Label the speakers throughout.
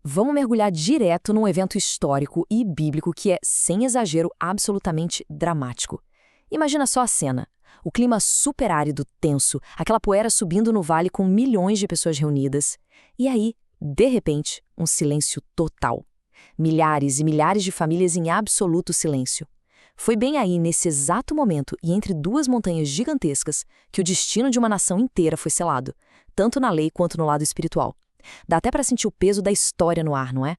Speaker 1: Vamos mergulhar direto num evento histórico e bíblico que é, sem exagero, absolutamente dramático. Imagina só a cena. O clima super árido, tenso, aquela poeira subindo no vale com milhões de pessoas reunidas. E aí, de repente, um silêncio total. Milhares e milhares de famílias em absoluto silêncio. Foi bem aí, nesse exato momento, e entre duas montanhas gigantescas, que o destino de uma nação inteira foi selado, tanto na lei quanto no lado espiritual. Dá até para sentir o peso da história no ar, não é?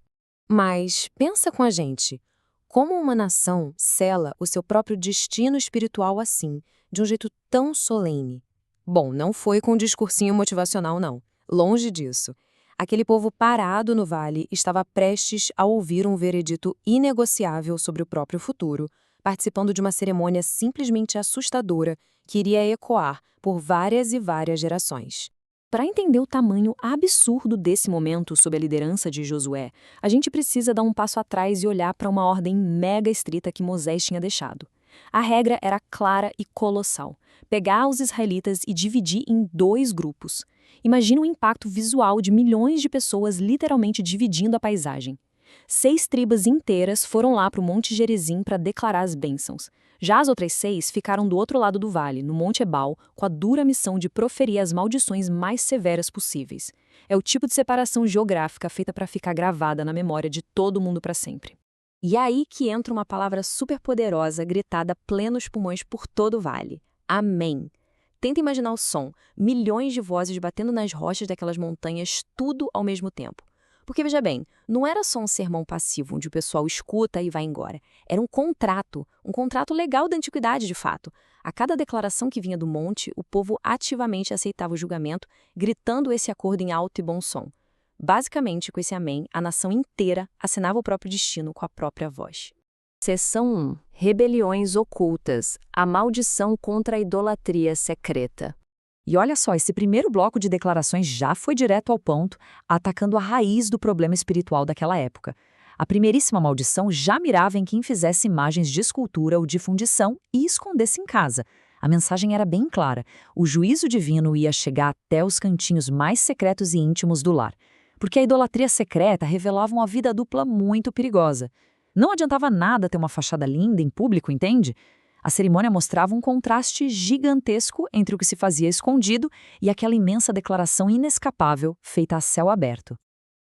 Speaker 2: Mas pensa com a gente, como uma nação sela o seu próprio destino espiritual assim, de um jeito tão solene? Bom, não foi com um discursinho motivacional, não. Longe disso. Aquele povo parado no vale estava prestes a ouvir um veredito inegociável sobre o próprio futuro, participando de uma cerimônia simplesmente assustadora que iria ecoar por várias e várias gerações.
Speaker 1: Para entender o tamanho absurdo desse momento sob a liderança de Josué, a gente precisa dar um passo atrás e olhar para uma ordem mega estrita que Moisés tinha deixado. A regra era clara e colossal: pegar os israelitas e dividir em dois grupos. Imagina o impacto visual de milhões de pessoas literalmente dividindo a paisagem. 6 tribos inteiras foram lá para o Monte Gerizim para declarar as bênçãos. Já as outras 6 ficaram do outro lado do vale, no Monte Ebal, com a dura missão de proferir as maldições mais severas possíveis. É o tipo de separação geográfica feita para ficar gravada na memória de todo mundo para sempre. E é aí que entra uma palavra superpoderosa gritada a plenos pulmões por todo o vale: Amém. Tenta imaginar o som, milhões de vozes batendo nas rochas daquelas montanhas, tudo ao mesmo tempo. Porque, veja bem, não era só um sermão passivo, onde o pessoal escuta e vai embora. Era um contrato legal da antiguidade, de fato. A cada declaração que vinha do monte, o povo ativamente aceitava o julgamento, gritando esse acordo em alto e bom som. Basicamente, com esse amém, a nação inteira assinava o próprio destino com a própria voz.
Speaker 3: Seção 1. Rebeliões ocultas. A maldição contra a idolatria secreta.
Speaker 1: E olha só, esse primeiro bloco de declarações já foi direto ao ponto, atacando a raiz do problema espiritual daquela época. A primeiríssima maldição já mirava em quem fizesse imagens de escultura ou de fundição e escondesse em casa. A mensagem era bem clara: o juízo divino ia chegar até os cantinhos mais secretos e íntimos do lar. Porque a idolatria secreta revelava uma vida dupla muito perigosa. Não adiantava nada ter uma fachada linda em público, entende? A cerimônia mostrava um contraste gigantesco entre o que se fazia escondido e aquela imensa declaração inescapável feita a céu aberto.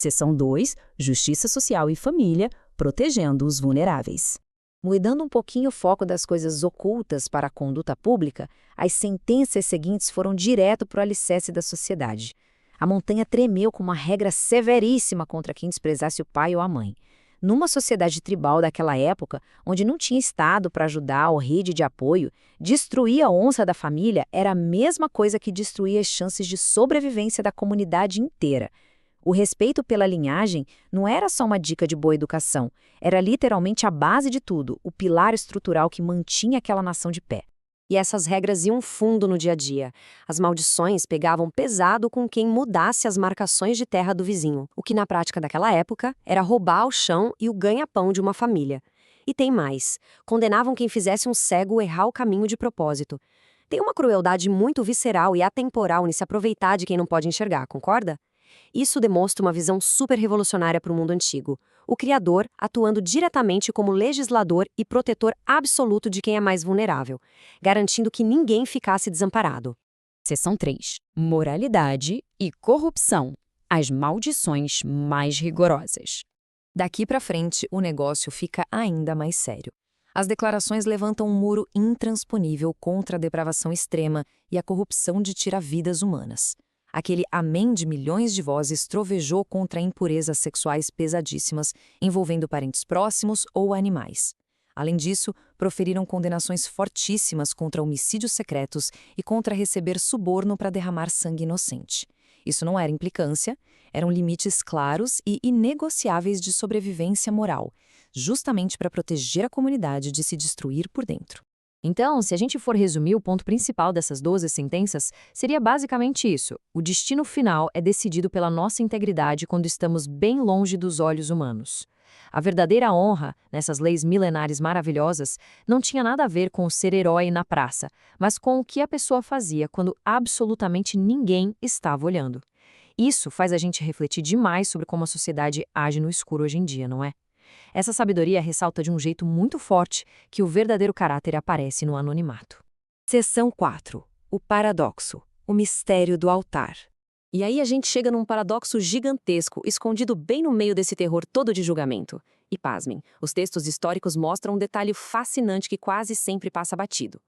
Speaker 3: Seção 2. Justiça social e família, protegendo os vulneráveis.
Speaker 2: Mudando um pouquinho o foco das coisas ocultas para a conduta pública, as sentenças seguintes foram direto para o alicerce da sociedade. A montanha tremeu com uma regra severíssima contra quem desprezasse o pai ou a mãe. Numa sociedade tribal daquela época, onde não tinha Estado para ajudar ou rede de apoio, destruir a honra da família era a mesma coisa que destruir as chances de sobrevivência da comunidade inteira. O respeito pela linhagem não era só uma dica de boa educação, era literalmente a base de tudo, o pilar estrutural que mantinha aquela nação de pé. E essas regras iam fundo no dia a dia. As maldições pegavam pesado com quem mudasse as marcações de terra do vizinho, o que na prática daquela época era roubar o chão e o ganha-pão de uma família. E tem mais, condenavam quem fizesse um cego errar o caminho de propósito. Tem uma crueldade muito visceral e atemporal em se aproveitar de quem não pode enxergar, concorda? Isso demonstra uma visão super revolucionária para o mundo antigo. O Criador atuando diretamente como legislador e protetor absoluto de quem é mais vulnerável, garantindo que ninguém ficasse desamparado.
Speaker 3: Seção 3. Moralidade e corrupção. As maldições mais rigorosas.
Speaker 1: Daqui para frente, o negócio fica ainda mais sério. As declarações levantam um muro intransponível contra a depravação extrema e a corrupção de tira-vidas humanas. Aquele amém de milhões de vozes trovejou contra impurezas sexuais pesadíssimas, envolvendo parentes próximos ou animais. Além disso, proferiram condenações fortíssimas contra homicídios secretos e contra receber suborno para derramar sangue inocente. Isso não era implicância, eram limites claros e inegociáveis de sobrevivência moral, justamente para proteger a comunidade de se destruir por dentro. Então, se a gente for resumir o ponto principal dessas 12 sentenças, seria basicamente isso: o destino final é decidido pela nossa integridade quando estamos bem longe dos olhos humanos. A verdadeira honra, nessas leis milenares maravilhosas, não tinha nada a ver com o ser herói na praça, mas com o que a pessoa fazia quando absolutamente ninguém estava olhando. Isso faz a gente refletir demais sobre como a sociedade age no escuro hoje em dia, não é? Essa sabedoria ressalta de um jeito muito forte que o verdadeiro caráter aparece no anonimato.
Speaker 3: Seção 4. O paradoxo. O mistério do altar.
Speaker 1: E aí a gente chega num paradoxo gigantesco, escondido bem no meio desse terror todo de julgamento. E pasmem, os textos históricos mostram um detalhe fascinante que quase sempre passa batido.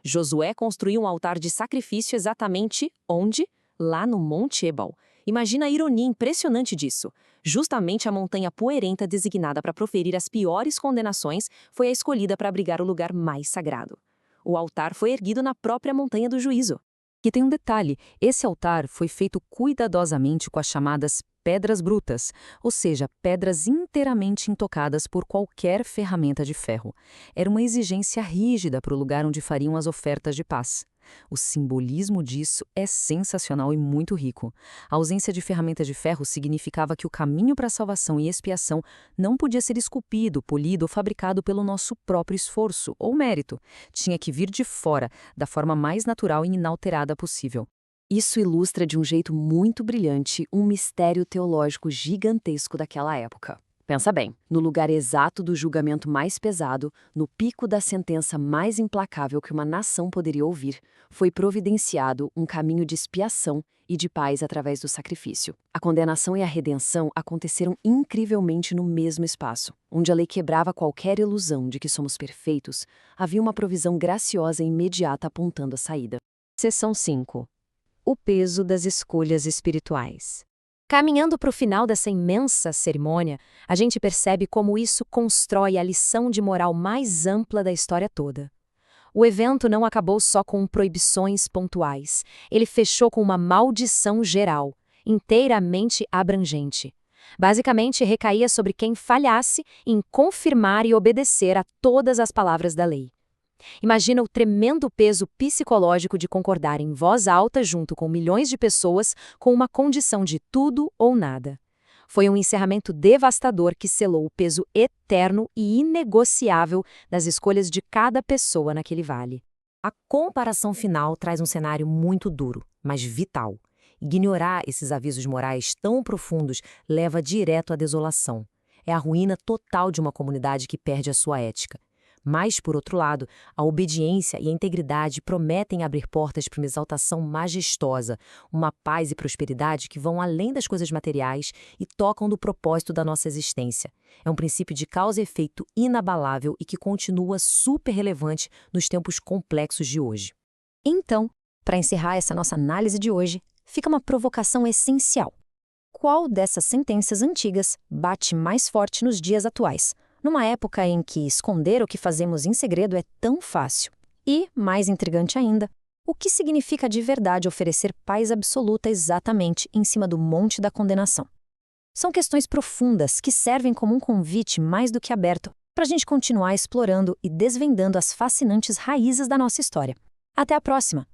Speaker 1: Josué construiu um altar de sacrifício exatamente onde? Lá no Monte Ebal. Imagina a ironia impressionante disso. Justamente a montanha poeirenta designada para proferir as piores condenações foi a escolhida para abrigar o lugar mais sagrado. O altar foi erguido na própria montanha do juízo.
Speaker 2: E tem um detalhe, esse altar foi feito cuidadosamente com as chamadas pedras brutas, ou seja, pedras inteiramente intocadas por qualquer ferramenta de ferro. Era uma exigência rígida para o lugar onde fariam as ofertas de paz. O simbolismo disso é sensacional e muito rico. A ausência de ferramentas de ferro significava que o caminho para a salvação e expiação não podia ser esculpido, polido ou fabricado pelo nosso próprio esforço ou mérito. Tinha que vir de fora, da forma mais natural e inalterada possível.
Speaker 1: Isso ilustra de um jeito muito brilhante um mistério teológico gigantesco daquela época. Pensa bem, no lugar exato do julgamento mais pesado, no pico da sentença mais implacável que uma nação poderia ouvir, foi providenciado um caminho de expiação e de paz através do sacrifício. A condenação e a redenção aconteceram incrivelmente no mesmo espaço. Onde a lei quebrava qualquer ilusão de que somos perfeitos, havia uma provisão graciosa e imediata apontando a saída.
Speaker 3: Seção 5. O peso das escolhas espirituais.
Speaker 2: Caminhando para o final dessa imensa cerimônia, a gente percebe como isso constrói a lição de moral mais ampla da história toda. O evento não acabou só com proibições pontuais, ele fechou com uma maldição geral, inteiramente abrangente. Basicamente, recaía sobre quem falhasse em confirmar e obedecer a todas as palavras da lei. Imagina o tremendo peso psicológico de concordar em voz alta junto com milhões de pessoas com uma condição de tudo ou nada. Foi um encerramento devastador que selou o peso eterno e inegociável das escolhas de cada pessoa naquele vale.
Speaker 1: A comparação final traz um cenário muito duro, mas vital. Ignorar esses avisos morais tão profundos leva direto à desolação. É a ruína total de uma comunidade que perde a sua ética. Mas, por outro lado, a obediência e a integridade prometem abrir portas para uma exaltação majestosa, uma paz e prosperidade que vão além das coisas materiais e tocam do propósito da nossa existência. É um princípio de causa e efeito inabalável e que continua super relevante nos tempos complexos de hoje.
Speaker 2: Então, para encerrar essa nossa análise de hoje, fica uma provocação essencial. Qual dessas sentenças antigas bate mais forte nos dias atuais? Numa época em que esconder o que fazemos em segredo é tão fácil. E, mais intrigante ainda, o que significa de verdade oferecer paz absoluta exatamente em cima do monte da condenação? São questões profundas que servem como um convite mais do que aberto para a gente continuar explorando e desvendando as fascinantes raízes da nossa história. Até a próxima!